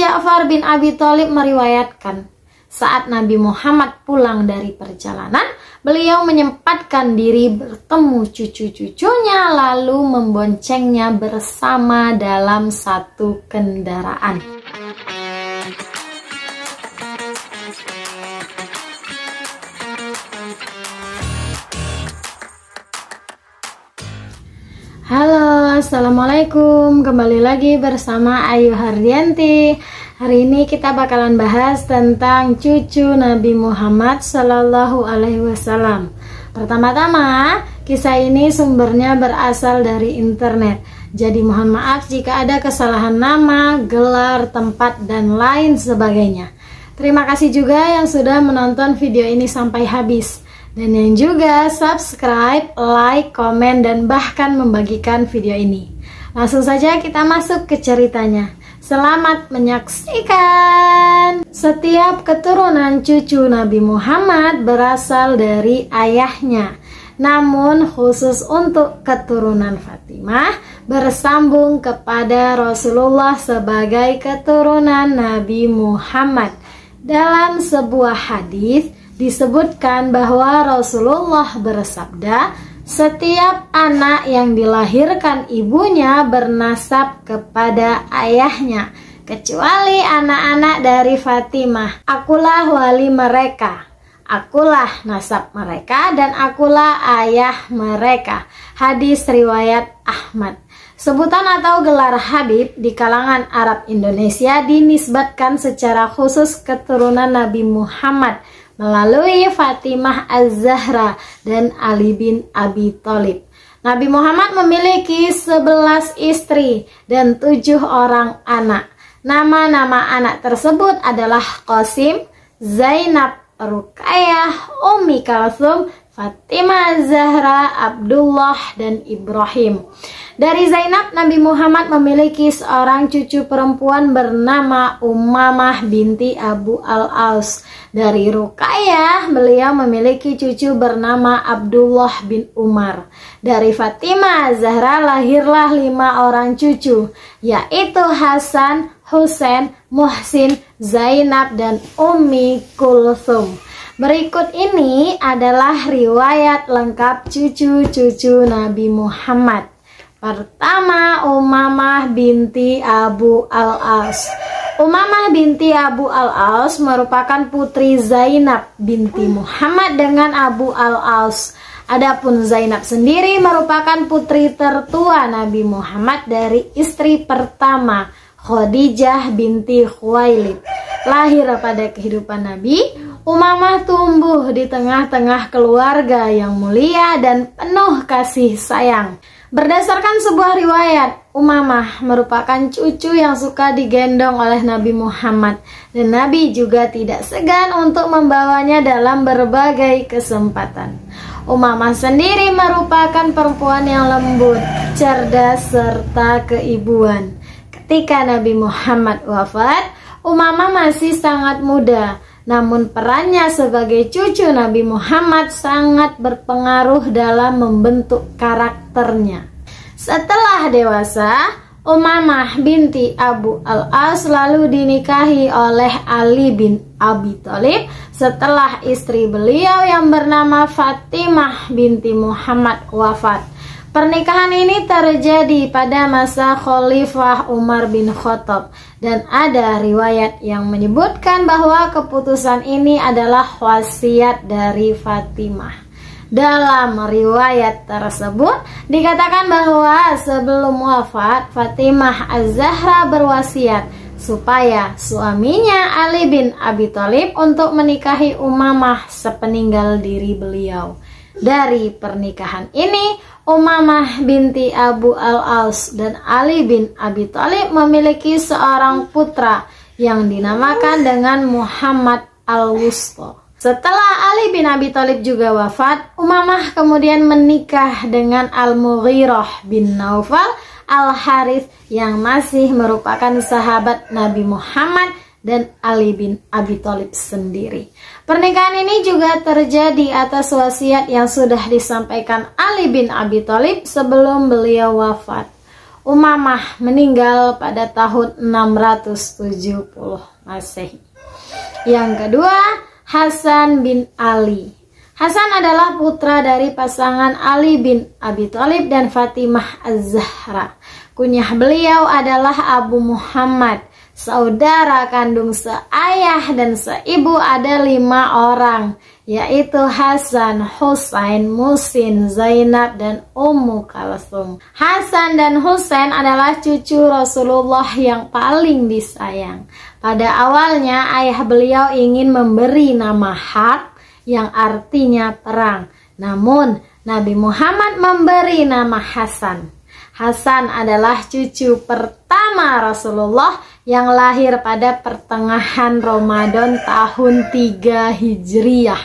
Ja'far bin Abi Thalib meriwayatkan, saat Nabi Muhammad pulang dari perjalanan, beliau menyempatkan diri bertemu cucu-cucunya lalu memboncengnya bersama dalam satu kendaraan. Halo, assalamualaikum. Kembali lagi bersama Ayu Hardianti. Hari ini kita bakalan bahas tentang cucu Nabi Muhammad Sallallahu Alaihi Wasallam. Pertama-tama, kisah ini sumbernya berasal dari internet. Jadi mohon maaf jika ada kesalahan nama, gelar, tempat, dan lain sebagainya. Terima kasih juga yang sudah menonton video ini sampai habis. Dan yang juga subscribe, like, komen, dan bahkan membagikan video ini. Langsung saja kita masuk ke ceritanya. Selamat menyaksikan. Setiap keturunan cucu Nabi Muhammad berasal dari ayahnya. Namun khusus untuk keturunan Fatimah bersambung kepada Rasulullah sebagai keturunan Nabi Muhammad. Dalam sebuah hadis disebutkan bahwa Rasulullah bersabda, setiap anak yang dilahirkan ibunya bernasab kepada ayahnya, kecuali anak-anak dari Fatimah. Akulah wali mereka, akulah nasab mereka, dan akulah ayah mereka. Hadis riwayat Ahmad. Sebutan atau gelar Habib di kalangan Arab Indonesia dinisbatkan secara khusus keturunan Nabi Muhammad melalui Fatimah Az-Zahra dan Ali bin Abi Thalib. Nabi Muhammad memiliki 11 istri dan 7 orang anak. Nama-nama anak tersebut adalah Qasim, Zainab, Ruqayyah, Ummi Kalsum, Fatimah Az-Zahra, Abdullah, dan Ibrahim. Dari Zainab, Nabi Muhammad memiliki seorang cucu perempuan bernama Ummamah binti Abu Al-Aus. Dari Ruqayyah, beliau memiliki cucu bernama Abdullah bin Umar. Dari Fatimah Az-Zahra lahirlah 5 orang cucu, yaitu Hasan, Husain, Muhsin, Zainab, dan Ummi Kulthum. Berikut ini adalah riwayat lengkap cucu-cucu Nabi Muhammad. Pertama, Ummamah binti Abu Al-As. Ummamah binti Abu Al-As merupakan putri Zainab binti Muhammad dengan Abu Al-As. Adapun Zainab sendiri merupakan putri tertua Nabi Muhammad dari istri pertama, Khadijah binti Khuwailid. Lahir pada kehidupan Nabi, Ummamah tumbuh di tengah-tengah keluarga yang mulia dan penuh kasih sayang. Berdasarkan sebuah riwayat, Ummamah merupakan cucu yang suka digendong oleh Nabi Muhammad, dan Nabi juga tidak segan untuk membawanya dalam berbagai kesempatan. Ummamah sendiri merupakan perempuan yang lembut, cerdas, serta keibuan. Ketika Nabi Muhammad wafat, Ummamah masih sangat muda. Namun perannya sebagai cucu Nabi Muhammad sangat berpengaruh dalam membentuk karakternya. Setelah dewasa, Ummamah binti Abu Al-As lalu dinikahi oleh Ali bin Abi Thalib setelah istri beliau yang bernama Fatimah binti Muhammad wafat. Pernikahan ini terjadi pada masa Khalifah Umar bin Khattab, dan ada riwayat yang menyebutkan bahwa keputusan ini adalah wasiat dari Fatimah. Dalam riwayat tersebut dikatakan bahwa sebelum wafat, Fatimah Az-Zahra berwasiat supaya suaminya Ali bin Abi Thalib untuk menikahi Ummamah sepeninggal diri beliau. Dari pernikahan ini, Ummamah binti Abu Al-As dan Ali bin Abi Thalib memiliki seorang putra yang dinamakan dengan Muhammad Al-Wusta. Setelah Ali bin Abi Thalib juga wafat, Ummamah kemudian menikah dengan Al-Mughirah bin Naufal Al-Harith yang masih merupakan sahabat Nabi Muhammad dan Ali bin Abi Thalib sendiri. Pernikahan ini juga terjadi atas wasiat yang sudah disampaikan Ali bin Abi Thalib sebelum beliau wafat. Umamah meninggal pada tahun 670 Masehi. Yang kedua, Hasan bin Ali. Hasan adalah putra dari pasangan Ali bin Abi Thalib dan Fatimah Az-Zahra. Kunyah beliau adalah Abu Muhammad. Saudara kandung seayah dan seibu ada 5 orang, yaitu Hasan, Husain, Musin, Zainab, dan Ummu Kalsum. Hasan dan Husain adalah cucu Rasulullah yang paling disayang. Pada awalnya ayah beliau ingin memberi nama Harb yang artinya perang. Namun Nabi Muhammad memberi nama Hasan. Hasan adalah cucu pertama Rasulullah yang lahir pada pertengahan Ramadan tahun 3 Hijriyah.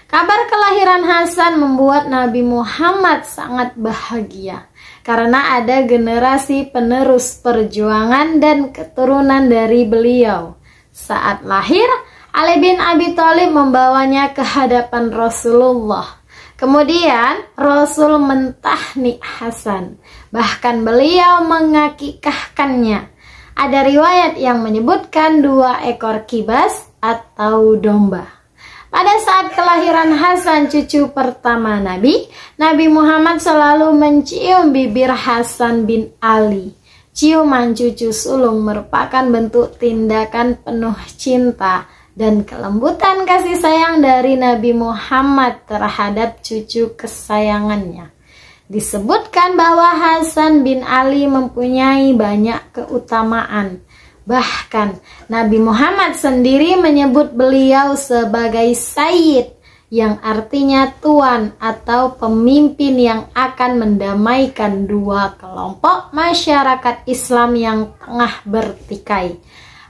Kabar kelahiran Hasan membuat Nabi Muhammad sangat bahagia karena ada generasi penerus perjuangan dan keturunan dari beliau. Saat lahir, Ali bin Abi Thalib membawanya ke hadapan Rasulullah. Kemudian Rasul mentahnik Hasan. Bahkan beliau mengakikahkannya. Ada riwayat yang menyebutkan 2 ekor kibas atau domba. Pada saat kelahiran Hasan, cucu pertama Nabi Muhammad selalu mencium bibir Hasan bin Ali. Ciuman cucu sulung merupakan bentuk tindakan penuh cinta dan kelembutan kasih sayang dari Nabi Muhammad terhadap cucu kesayangannya. Disebutkan bahwa Hasan bin Ali mempunyai banyak keutamaan. Bahkan Nabi Muhammad sendiri menyebut beliau sebagai Sayyid, yang artinya tuan atau pemimpin yang akan mendamaikan 2 kelompok masyarakat Islam yang tengah bertikai.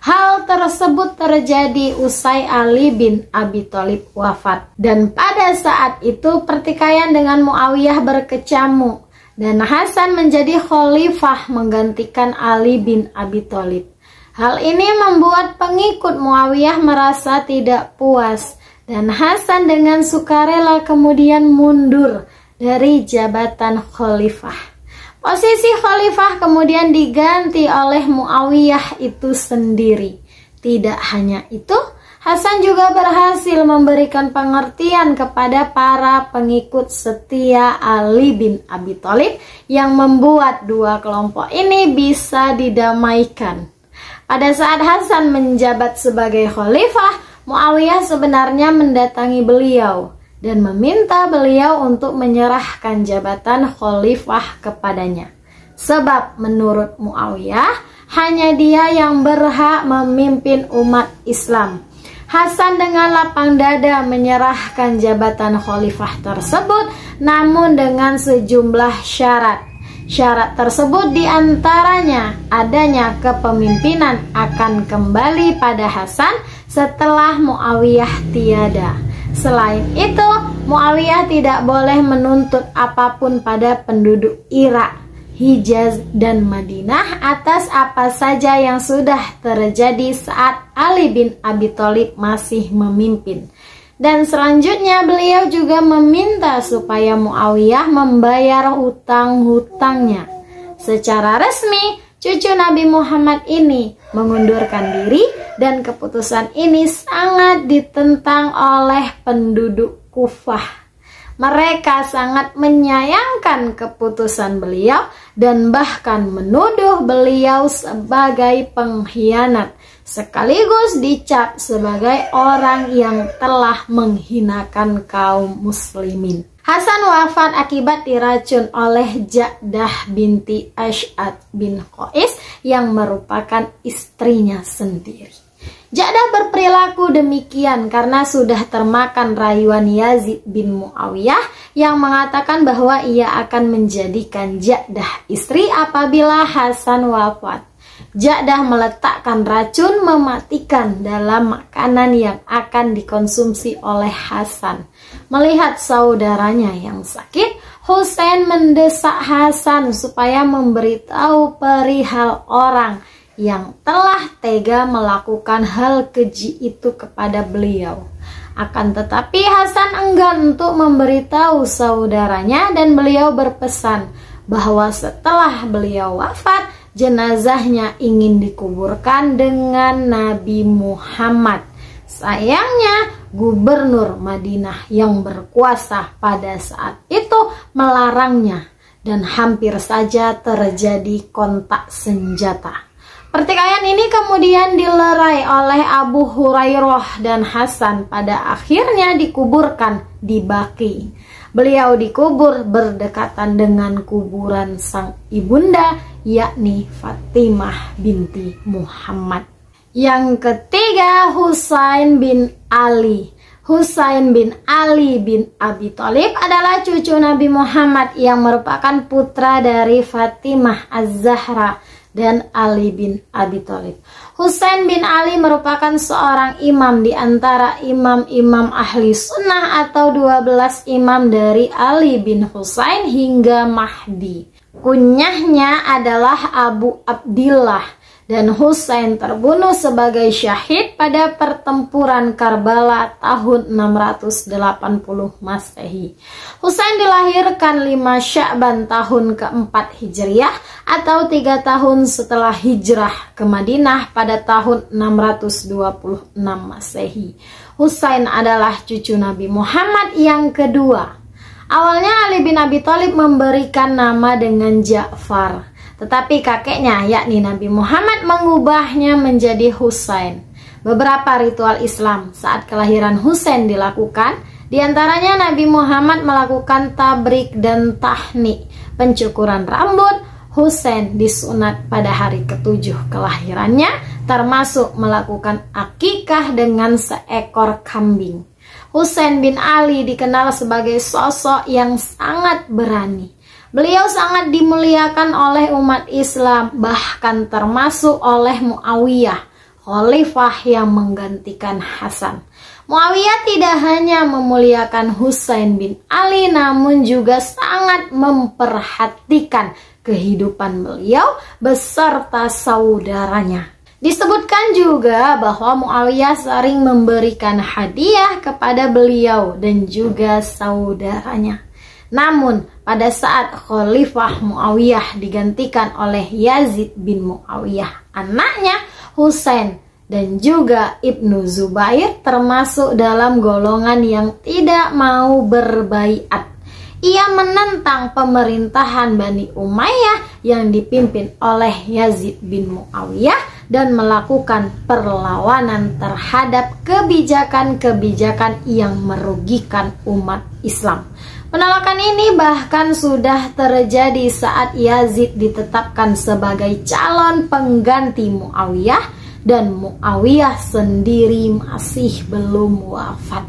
Hal tersebut terjadi usai Ali bin Abi Thalib wafat. Dan pada saat itu pertikaian dengan Muawiyah berkecamuk dan Hasan menjadi khalifah menggantikan Ali bin Abi Thalib. Hal ini membuat pengikut Muawiyah merasa tidak puas dan Hasan dengan sukarela kemudian mundur dari jabatan khalifah. Posisi khalifah kemudian diganti oleh Muawiyah itu sendiri. Tidak hanya itu, Hasan juga berhasil memberikan pengertian kepada para pengikut setia Ali bin Abi Thalib yang membuat 2 kelompok ini bisa didamaikan. Pada saat Hasan menjabat sebagai khalifah, Muawiyah sebenarnya mendatangi beliau dan meminta beliau untuk menyerahkan jabatan khalifah kepadanya. Sebab menurut Muawiyah, hanya dia yang berhak memimpin umat Islam. Hasan dengan lapang dada menyerahkan jabatan khalifah tersebut, namun dengan sejumlah syarat. Syarat tersebut diantaranya adanya kepemimpinan akan kembali pada Hasan setelah Muawiyah tiada. Selain itu, Muawiyah tidak boleh menuntut apapun pada penduduk Irak, Hijaz, dan Madinah atas apa saja yang sudah terjadi saat Ali bin Abi Thalib masih memimpin. Dan selanjutnya beliau juga meminta supaya Muawiyah membayar hutang-hutangnya. Secara resmi, cucu Nabi Muhammad ini mengundurkan diri dan keputusan ini sangat ditentang oleh penduduk Kufah. Mereka sangat menyayangkan keputusan beliau dan bahkan menuduh beliau sebagai pengkhianat, sekaligus dicap sebagai orang yang telah menghinakan kaum muslimin. Hasan wafat akibat diracun oleh Ja'dah binti Ash'ad bin Qais yang merupakan istrinya sendiri. Ja'dah berperilaku demikian karena sudah termakan rayuan Yazid bin Muawiyah yang mengatakan bahwa ia akan menjadikan Ja'dah istri apabila Hasan wafat. Ja'dah meletakkan racun mematikan dalam makanan yang akan dikonsumsi oleh Hasan. Melihat saudaranya yang sakit, Husain mendesak Hasan supaya memberitahu perihal orang yang telah tega melakukan hal keji itu kepada beliau. Akan tetapi Hasan enggan untuk memberitahu saudaranya dan beliau berpesan bahwa setelah beliau wafat, jenazahnya ingin dikuburkan dengan Nabi Muhammad. Sayangnya, gubernur Madinah yang berkuasa pada saat itu melarangnya dan hampir saja terjadi kontak senjata. Pertikaian ini kemudian dilerai oleh Abu Hurairah dan Hasan, pada akhirnya dikuburkan di Baqi. Beliau dikubur berdekatan dengan kuburan sang ibunda, yakni Fatimah binti Muhammad. Yang ketiga, Husain bin Ali. Husain bin Ali bin Abi Thalib adalah cucu Nabi Muhammad yang merupakan putra dari Fatimah Az-Zahra dan Ali bin Abi Thalib. Husain bin Ali merupakan seorang imam di antara imam-imam ahli sunnah atau 12 imam dari Ali bin Husain hingga Mahdi. Kunyahnya adalah Abu Abdillah, dan Husain terbunuh sebagai syahid pada pertempuran Karbala tahun 680 Masehi. Husain dilahirkan 5 Sya'ban tahun keempat Hijriah atau 3 tahun setelah hijrah ke Madinah pada tahun 626 Masehi. Husain adalah cucu Nabi Muhammad yang kedua. Awalnya Ali bin Abi Thalib memberikan nama dengan Ja'far, tetapi kakeknya yakni Nabi Muhammad mengubahnya menjadi Husain. Beberapa ritual Islam saat kelahiran Husain dilakukan, diantaranya Nabi Muhammad melakukan tabrik dan tahnik, pencukuran rambut. Husain disunat pada hari ke-7 kelahirannya, termasuk melakukan akikah dengan seekor kambing. Husain bin Ali dikenal sebagai sosok yang sangat berani. Beliau sangat dimuliakan oleh umat Islam, bahkan termasuk oleh Muawiyah, khalifah yang menggantikan Hasan. Muawiyah tidak hanya memuliakan Husain bin Ali, namun juga sangat memperhatikan kehidupan beliau beserta saudaranya. Disebutkan juga bahwa Muawiyah sering memberikan hadiah kepada beliau dan juga saudaranya. Namun, pada saat Khalifah Muawiyah digantikan oleh Yazid bin Muawiyah, anaknya Husain dan juga Ibnu Zubair termasuk dalam golongan yang tidak mau berbaiat. Ia menentang pemerintahan Bani Umayyah yang dipimpin oleh Yazid bin Muawiyah dan melakukan perlawanan terhadap kebijakan-kebijakan yang merugikan umat Islam. Penolakan ini bahkan sudah terjadi saat Yazid ditetapkan sebagai calon pengganti Muawiyah dan Muawiyah sendiri masih belum wafat.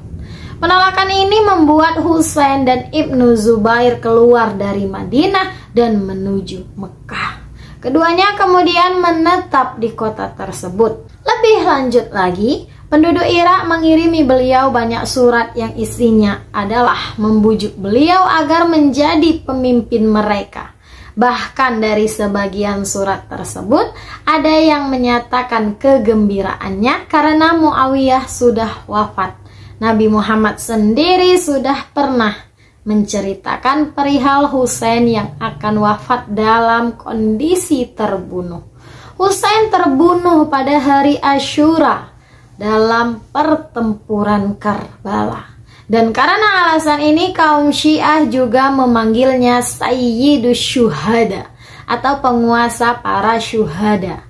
Penolakan ini membuat Husain dan Ibnu Zubair keluar dari Madinah dan menuju Mekah. Keduanya kemudian menetap di kota tersebut. Lebih lanjut lagi, penduduk Irak mengirimi beliau banyak surat yang isinya adalah membujuk beliau agar menjadi pemimpin mereka. Bahkan dari sebagian surat tersebut, ada yang menyatakan kegembiraannya karena Muawiyah sudah wafat. Nabi Muhammad sendiri sudah pernah menceritakan perihal Husain yang akan wafat dalam kondisi terbunuh. Husain terbunuh pada hari Asyura dalam pertempuran Karbala. Dan karena alasan ini kaum Syiah juga memanggilnya Sayyidus Syuhada atau penguasa para syuhada.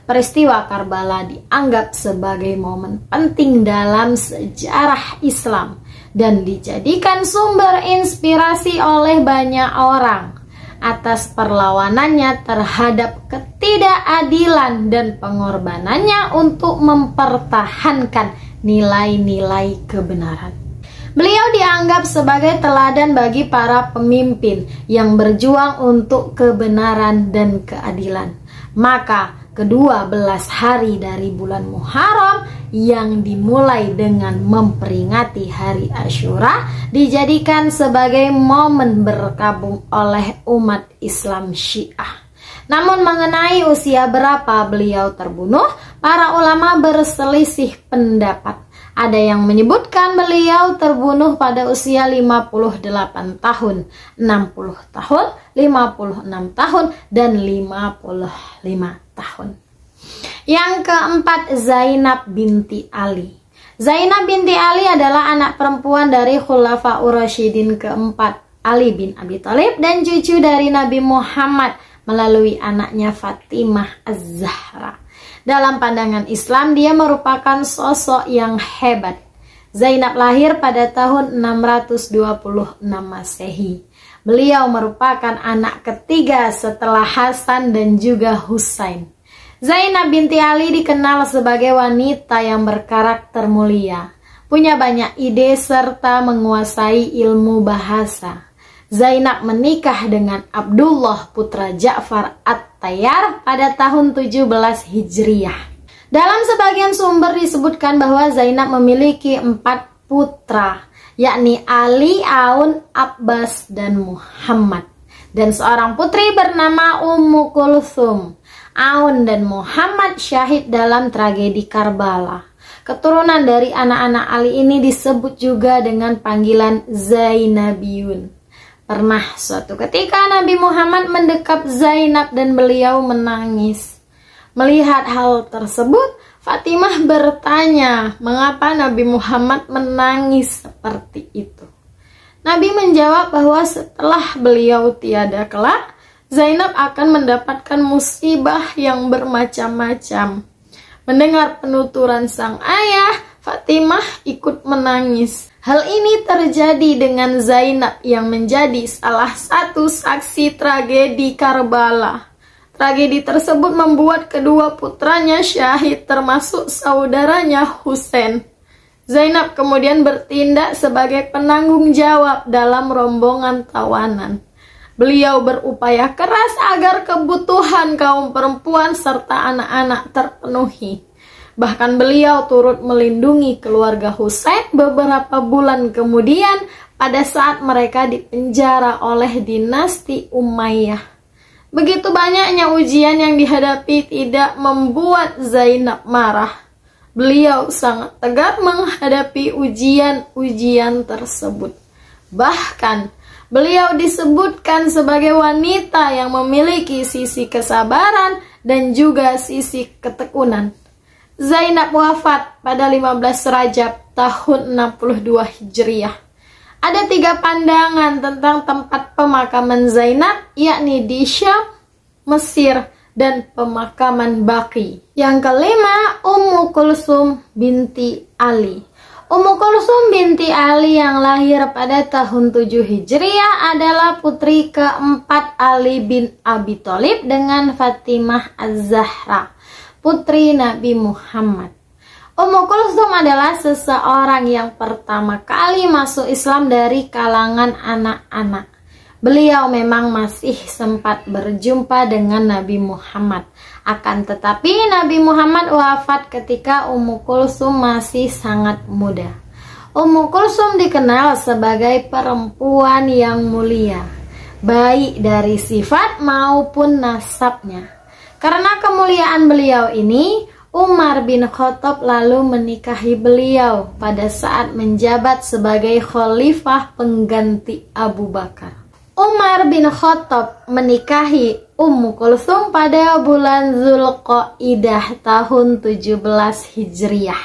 Peristiwa Karbala dianggap sebagai momen penting dalam sejarah Islam dan dijadikan sumber inspirasi oleh banyak orang atas perlawanannya terhadap ketidakadilan dan pengorbanannya untuk mempertahankan nilai-nilai kebenaran. Beliau dianggap sebagai teladan bagi para pemimpin yang berjuang untuk kebenaran dan keadilan. Maka ke-12 hari dari bulan Muharram yang dimulai dengan memperingati hari Asyura dijadikan sebagai momen berkabung oleh umat Islam Syiah. Namun mengenai usia berapa beliau terbunuh, para ulama berselisih pendapat. Ada yang menyebutkan beliau terbunuh pada usia 58 tahun, 60 tahun, 56 tahun, dan 55 tahun. Yang keempat, Zainab binti Ali. Zainab binti Ali adalah anak perempuan dari Khulafaur Rasyidin keempat, Ali bin Abi Thalib, dan cucu dari Nabi Muhammad melalui anaknya Fatimah Az-Zahra. Dalam pandangan Islam, dia merupakan sosok yang hebat. Zainab lahir pada tahun 626 Masehi. Beliau merupakan anak ketiga setelah Hasan dan juga Husain. Zainab binti Ali dikenal sebagai wanita yang berkarakter mulia, punya banyak ide serta menguasai ilmu bahasa. Zainab menikah dengan Abdullah putra Ja'far At-Tayyar pada tahun 17 Hijriah. Dalam sebagian sumber disebutkan bahwa Zainab memiliki 4 putra, yakni Ali, Aun, Abbas, dan Muhammad, dan seorang putri bernama Ummu Kulthum. Aun dan Muhammad syahid dalam tragedi Karbala. Keturunan dari anak-anak Ali ini disebut juga dengan panggilan Zainabiyun. Pernah suatu ketika Nabi Muhammad mendekap Zainab dan beliau menangis. Melihat hal tersebut, Fatimah bertanya, mengapa Nabi Muhammad menangis seperti itu? Nabi menjawab bahwa setelah beliau tiada kelak, Zainab akan mendapatkan musibah yang bermacam-macam. Mendengar penuturan sang ayah, Fatimah ikut menangis. Hal ini terjadi dengan Zainab yang menjadi salah satu saksi tragedi Karbala. Tragedi tersebut membuat kedua putranya syahid, termasuk saudaranya Husain. Zainab kemudian bertindak sebagai penanggung jawab dalam rombongan tawanan. Beliau berupaya keras agar kebutuhan kaum perempuan serta anak-anak terpenuhi. Bahkan beliau turut melindungi keluarga Husain beberapa bulan kemudian pada saat mereka dipenjara oleh dinasti Umayyah. Begitu banyaknya ujian yang dihadapi tidak membuat Zainab marah. Beliau sangat tegar menghadapi ujian-ujian tersebut. Bahkan beliau disebutkan sebagai wanita yang memiliki sisi kesabaran dan juga sisi ketekunan. Zainab wafat pada 15 Rajab tahun 62 Hijriah. Ada 3 pandangan tentang tempat pemakaman Zainab, yakni di Syam, Mesir, dan pemakaman Baqi. Yang kelima, Ummu Kulthum binti Ali. Ummu Kulthum binti Ali yang lahir pada tahun 7 Hijriah adalah putri keempat Ali bin Abi Thalib dengan Fatimah Az-Zahra, putri Nabi Muhammad. Ummu Kulthum adalah seseorang yang pertama kali masuk Islam dari kalangan anak-anak. Beliau memang masih sempat berjumpa dengan Nabi Muhammad. Akan tetapi Nabi Muhammad wafat ketika Ummu Kulthum masih sangat muda. Ummu Kulthum dikenal sebagai perempuan yang mulia, baik dari sifat maupun nasabnya. Karena kemuliaan beliau ini, Umar bin Khattab lalu menikahi beliau pada saat menjabat sebagai khalifah pengganti Abu Bakar. Umar bin Khattab menikahi Ummu Kulthum pada bulan Zulqaidah tahun 17 Hijriah.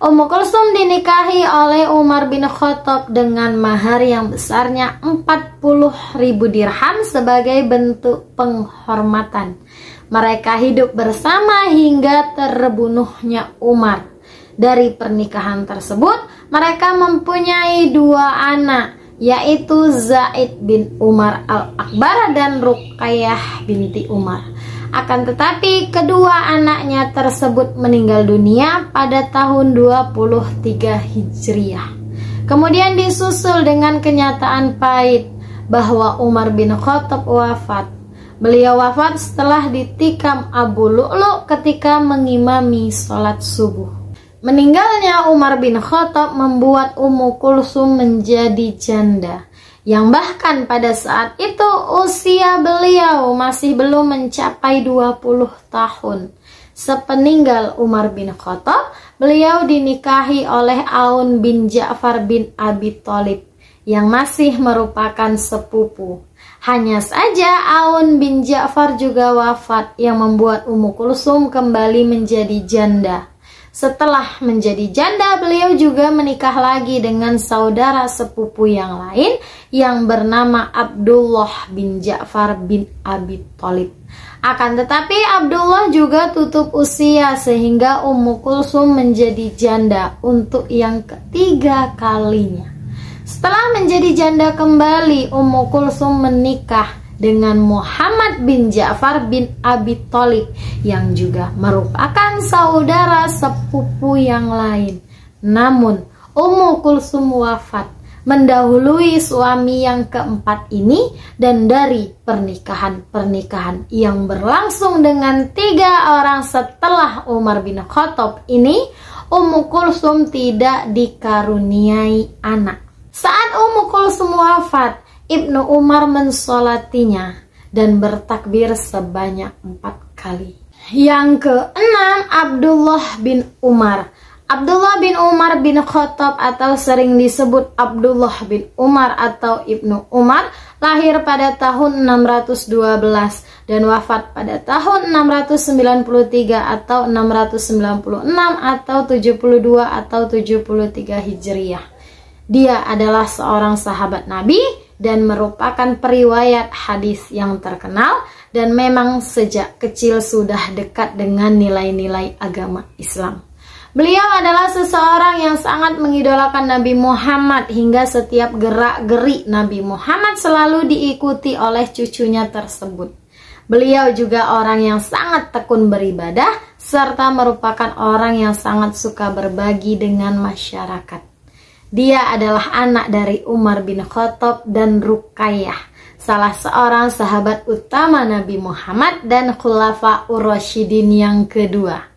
Ummu Kulthum dinikahi oleh Umar bin Khattab dengan mahar yang besarnya 40.000 dirham sebagai bentuk penghormatan. Mereka hidup bersama hingga terbunuhnya Umar. Dari pernikahan tersebut, mereka mempunyai 2 anak, yaitu Zaid bin Umar Al-Akbar dan Ruqayyah binti Umar. Akan tetapi kedua anaknya tersebut meninggal dunia pada tahun 23 Hijriah. Kemudian disusul dengan kenyataan pahit bahwa Umar bin Khattab wafat. Beliau wafat setelah ditikam Abu Lu'lu ketika mengimami sholat subuh. Meninggalnya Umar bin Khattab membuat Ummu Kulthum menjadi janda, yang bahkan pada saat itu usia beliau masih belum mencapai 20 tahun. Sepeninggal Umar bin Khattab, beliau dinikahi oleh Aun bin Ja'far bin Abi Thalib yang masih merupakan sepupu. Hanya saja Aun bin Ja'far juga wafat yang membuat Ummu Kulsum kembali menjadi janda. Setelah menjadi janda, beliau juga menikah lagi dengan saudara sepupu yang lain yang bernama Abdullah bin Ja'far bin Abi Thalib. Akan tetapi Abdullah juga tutup usia sehingga Ummu Kulsum menjadi janda untuk yang ketiga kalinya. Setelah menjadi janda kembali, Ummu Kulsum menikah dengan Muhammad bin Ja'far bin Abi Thalib yang juga merupakan saudara sepupu yang lain. Namun Ummu Kulsum wafat mendahului suami yang keempat ini, dan dari pernikahan yang berlangsung dengan 3 orang setelah Umar bin Khattab ini, Ummu Kulsum tidak dikaruniai anak. Saat Ummu Kulsum wafat, Ibnu Umar mensolatinya dan bertakbir sebanyak 4 kali. Yang keenam, Abdullah bin Umar. Abdullah bin Umar bin Khattab atau sering disebut Abdullah bin Umar atau Ibnu Umar, lahir pada tahun 612 dan wafat pada tahun 693 atau 696 atau 72 atau 73 Hijriah. Dia adalah seorang sahabat Nabi dan merupakan periwayat hadis yang terkenal, dan memang sejak kecil sudah dekat dengan nilai-nilai agama Islam. Beliau adalah seseorang yang sangat mengidolakan Nabi Muhammad hingga setiap gerak-gerik Nabi Muhammad selalu diikuti oleh cucunya tersebut. Beliau juga orang yang sangat tekun beribadah serta merupakan orang yang sangat suka berbagi dengan masyarakat. Dia adalah anak dari Umar bin Khattab dan Ruqayyah, salah seorang sahabat utama Nabi Muhammad dan Khulafaur Rasyidin yang kedua.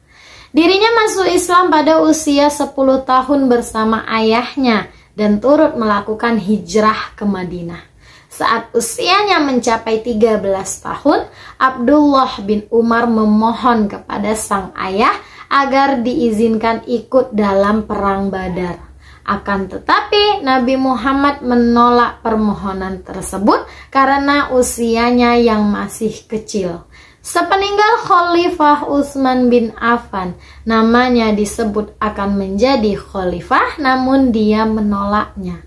Dirinya masuk Islam pada usia 10 tahun bersama ayahnya dan turut melakukan hijrah ke Madinah. Saat usianya mencapai 13 tahun, Abdullah bin Umar memohon kepada sang ayah agar diizinkan ikut dalam perang Badar. Akan tetapi Nabi Muhammad menolak permohonan tersebut karena usianya yang masih kecil. Sepeninggal Khalifah Utsman bin Affan, namanya disebut akan menjadi khalifah, namun dia menolaknya.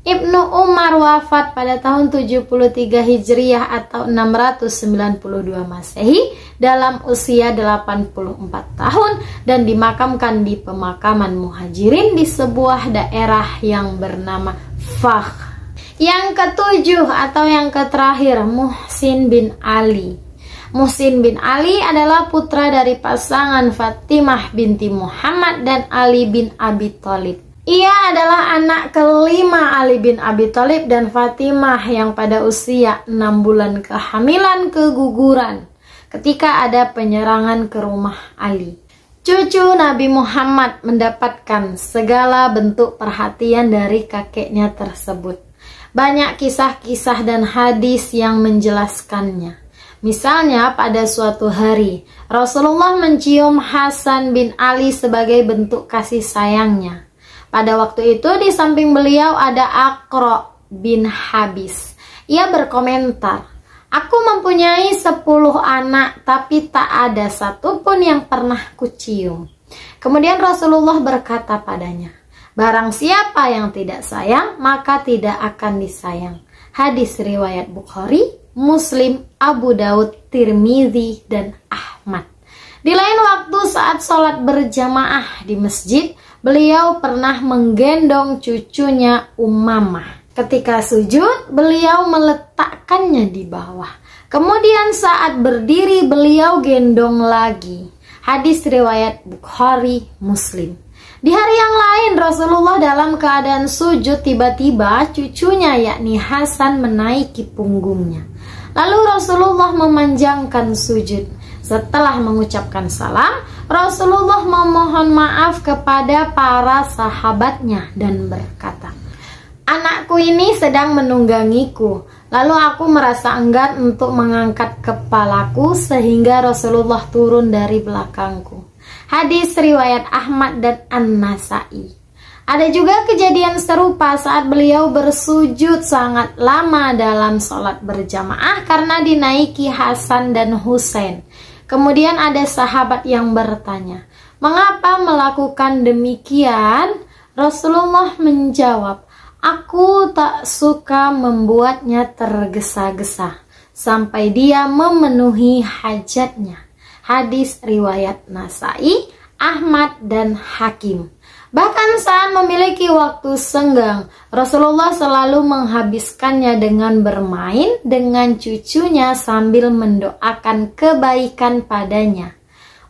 Ibnu Umar wafat pada tahun 73 Hijriah atau 692 Masehi dalam usia 84 tahun dan dimakamkan di pemakaman Muhajirin di sebuah daerah yang bernama Fakh. Yang ketujuh atau yang terakhir, Muhsin bin Ali. Muhsin bin Ali adalah putra dari pasangan Fatimah binti Muhammad dan Ali bin Abi Thalib. Ia adalah anak kelima Ali bin Abi Thalib dan Fatimah yang pada usia 6 bulan kehamilan keguguran ketika ada penyerangan ke rumah Ali. Cucu Nabi Muhammad mendapatkan segala bentuk perhatian dari kakeknya tersebut. Banyak kisah-kisah dan hadis yang menjelaskannya. Misalnya pada suatu hari, Rasulullah mencium Hasan bin Ali sebagai bentuk kasih sayangnya. Pada waktu itu di samping beliau ada Aqra bin Habis. Ia berkomentar, "Aku mempunyai 10 anak, tapi tak ada satupun yang pernah kucium." Kemudian Rasulullah berkata padanya, "Barang siapa yang tidak sayang, maka tidak akan disayang." Hadis riwayat Bukhari, Muslim, Abu Daud, Tirmizi, dan Ahmad. Di lain waktu saat sholat berjamaah di masjid, beliau pernah menggendong cucunya Umamah. Ketika sujud, beliau meletakkannya di bawah. Kemudian saat berdiri, beliau gendong lagi. Hadis riwayat Bukhari, Muslim. Di hari yang lain, Rasulullah dalam keadaan sujud, tiba-tiba cucunya yakni Hasan menaiki punggungnya. Lalu Rasulullah memanjangkan sujud. Setelah mengucapkan salam, Rasulullah memohon maaf kepada para sahabatnya dan berkata, "Anakku ini sedang menunggangiku. Lalu aku merasa enggan untuk mengangkat kepalaku sehingga Rasulullah turun dari belakangku. Hadis riwayat Ahmad dan An-Nasai. Ada juga kejadian serupa saat beliau bersujud sangat lama dalam sholat berjamaah karena dinaiki Hasan dan Husain. Kemudian ada sahabat yang bertanya, "Mengapa melakukan demikian?" Rasulullah menjawab, "Aku tak suka membuatnya tergesa-gesa sampai dia memenuhi hajatnya." Hadis riwayat Nasai, Ahmad dan Hakim. Bahkan saat memiliki waktu senggang, Rasulullah selalu menghabiskannya dengan bermain dengan cucunya sambil mendoakan kebaikan padanya.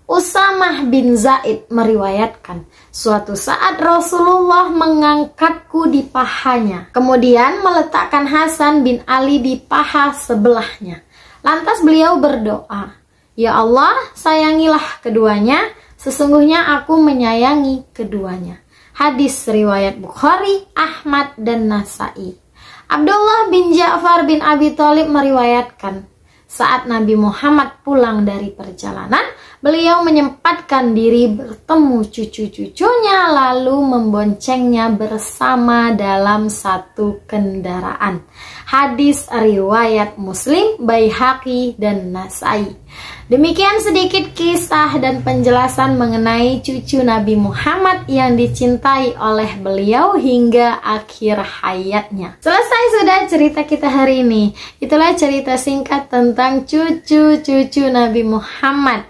Usamah bin Zaid meriwayatkan, suatu saat Rasulullah mengangkatku di pahanya, kemudian meletakkan Hasan bin Ali di paha sebelahnya. Lantas beliau berdoa, "Ya Allah, sayangilah keduanya, sesungguhnya aku menyayangi keduanya." Hadis riwayat Bukhari, Ahmad dan Nasai. Abdullah bin Ja'far bin Abi Thalib meriwayatkan, saat Nabi Muhammad pulang dari perjalanan, beliau menyempatkan diri bertemu cucu-cucunya lalu memboncengnya bersama dalam satu kendaraan. Hadis riwayat Muslim, Baihaqi dan Nasai. Demikian sedikit kisah dan penjelasan mengenai cucu Nabi Muhammad yang dicintai oleh beliau hingga akhir hayatnya. Selesai sudah cerita kita hari ini. Itulah cerita singkat tentang cucu-cucu Nabi Muhammad.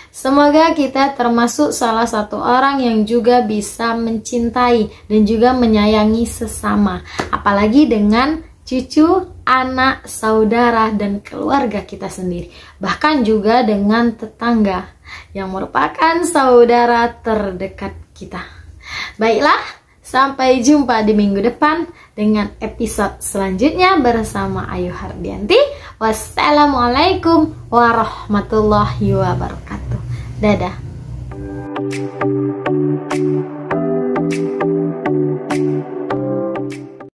Semoga kita termasuk salah satu orang yang juga bisa mencintai dan juga menyayangi sesama, apalagi dengan cucu, anak, saudara, dan keluarga kita sendiri. Bahkan juga dengan tetangga yang merupakan saudara terdekat kita. Baiklah, sampai jumpa di minggu depan dengan episode selanjutnya bersama Ayu Hardianti. Wassalamualaikum warahmatullahi wabarakatuh. Dadah.